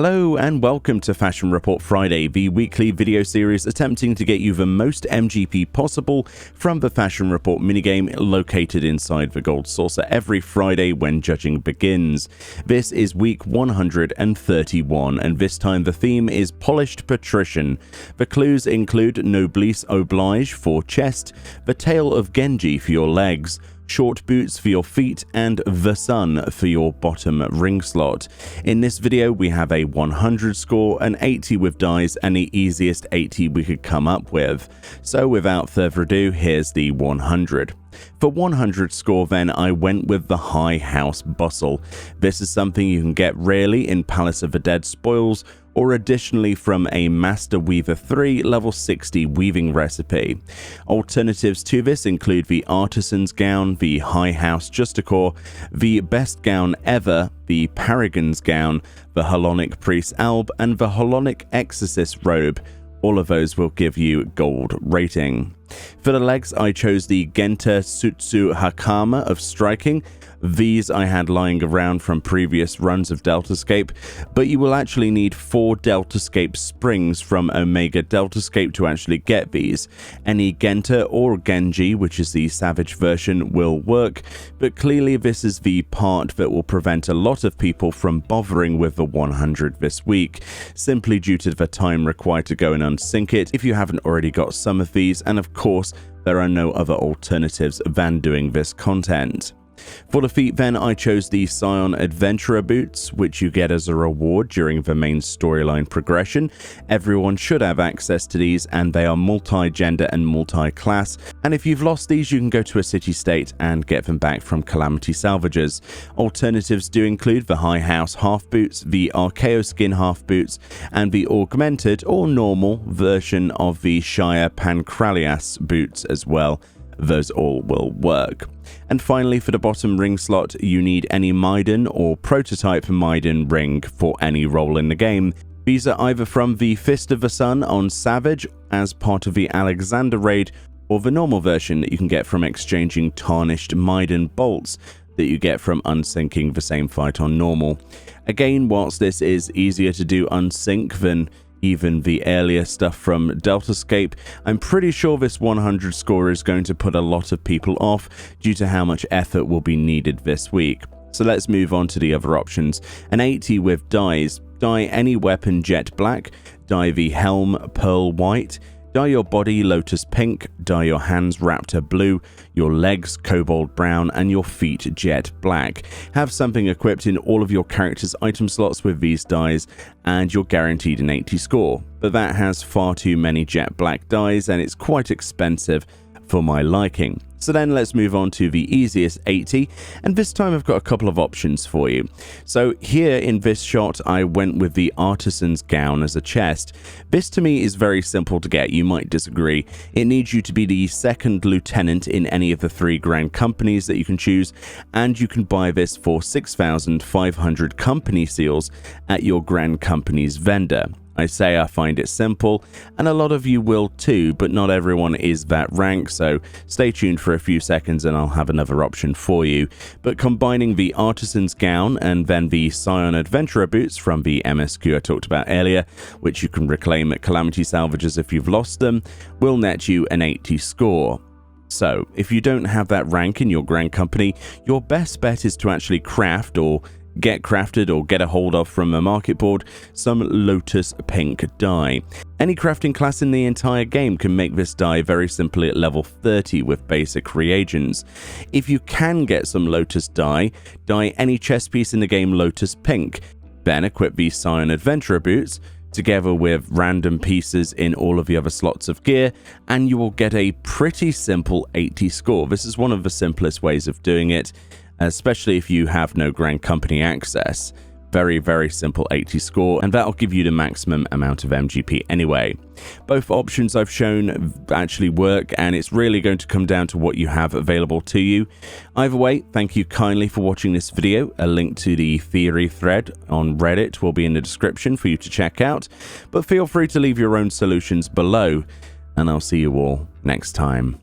Hello and welcome to Fashion Report Friday, the weekly video series attempting to get you the most MGP possible from the Fashion Report minigame located inside the Gold Saucer every Friday when judging begins. This is week 131 and this time the theme is Polished Patrician. The clues include Noblesse Oblige for chest, the tail of Genji for your legs, short boots for your feet, and the sun for your bottom ring slot. In this video we have a 100 score, an 80 with dies, and the easiest 80 we could come up with. So without further ado, here's the 100. For 100 score then, I went with the High House Bustle. This is something you can get rarely in Palace of the Dead spoils, or additionally from a Master Weaver 3 level 60 weaving recipe. Alternatives to this include the Artisan's Gown, the High House Justicore, the Best Gown Ever, the Paragon's Gown, the Holonic Priest Alb, and the Holonic Exorcist Robe. All of those will give you gold rating. For the legs, I chose the Genta Sutsu Hakama of striking. These I had lying around from previous runs of Deltascape, but you will actually need 4 Deltascape springs from Omega Deltascape to actually get these. Any Genta or Genji, which is the Savage version, will work, but clearly this is the part that will prevent a lot of people from bothering with the 100 this week, simply due to the time required to go and unsync it if you haven't already got some of these, and of course there are no other alternatives than doing this content. For the feet then, I chose the Scion Adventurer boots, which you get as a reward during the main storyline progression. Everyone should have access to these, and they are multi-gender and multi-class, and if you've lost these you can go to a city-state and get them back from Calamity Salvagers. Alternatives do include the High House half boots, the Archaeo skin half boots, and the augmented or normal version of the Shire Pancralias boots as well. Those all will work. And finally, for the bottom ring slot, you need any Maiden or prototype Maiden ring for any role in the game. These are either from the Fist of the Sun on Savage as part of the Alexander raid, or the normal version that you can get from exchanging tarnished Maiden bolts that you get from unsyncing the same fight on normal. Again, whilst this is easier to do unsync than even the earlier stuff from Deltascape, I'm pretty sure this 100 score is going to put a lot of people off due to how much effort will be needed this week. So let's move on to the other options. An 80 with dies. Dye any weapon jet black, dye the helm pearl white, dye your body Lotus pink, dye your hands Raptor blue, your legs Cobalt brown, and your feet Jet black. Have something equipped in all of your character's item slots with these dyes, and you're guaranteed an 80 score. But that has far too many Jet black dyes, and it's quite expensive for my liking. So then let's move on to the easiest 80, and this time I've got a couple of options for you. So here in this shot I went with the Artisan's Gown as a chest. This to me is very simple to get. You might disagree. It needs you to be the second lieutenant in any of the 3 grand companies that you can choose, and you can buy this for 6,500 company seals at your grand company's vendor. I say I find it simple, and a lot of you will too, but not everyone is that rank, so stay tuned for a few seconds and I'll have another option for you. But combining the Artisan's Gown and then the Scion Adventurer boots from the MSQ I talked about earlier, which you can reclaim at Calamity Salvagers if you've lost them, will net you an 80 score. So, if you don't have that rank in your grand company, your best bet is to actually craft or get crafted or get a hold of from a market board some Lotus pink dye. Any crafting class in the entire game can make this dye very simply at level 30 with basic reagents. If you can get some Lotus dye, dye any chest piece in the game Lotus pink, then equip these Scion Adventurer boots together with random pieces in all of the other slots of gear, and you will get a pretty simple 80 score. This is one of the simplest ways of doing it, especially if you have no grand company access. Very, very simple 80 score, and that'll give you the maximum amount of MGP anyway. Both options I've shown actually work, and it's really going to come down to what you have available to you. Either way, thank you kindly for watching this video. A link to the theory thread on Reddit will be in the description for you to check out, but feel free to leave your own solutions below, and I'll see you all next time.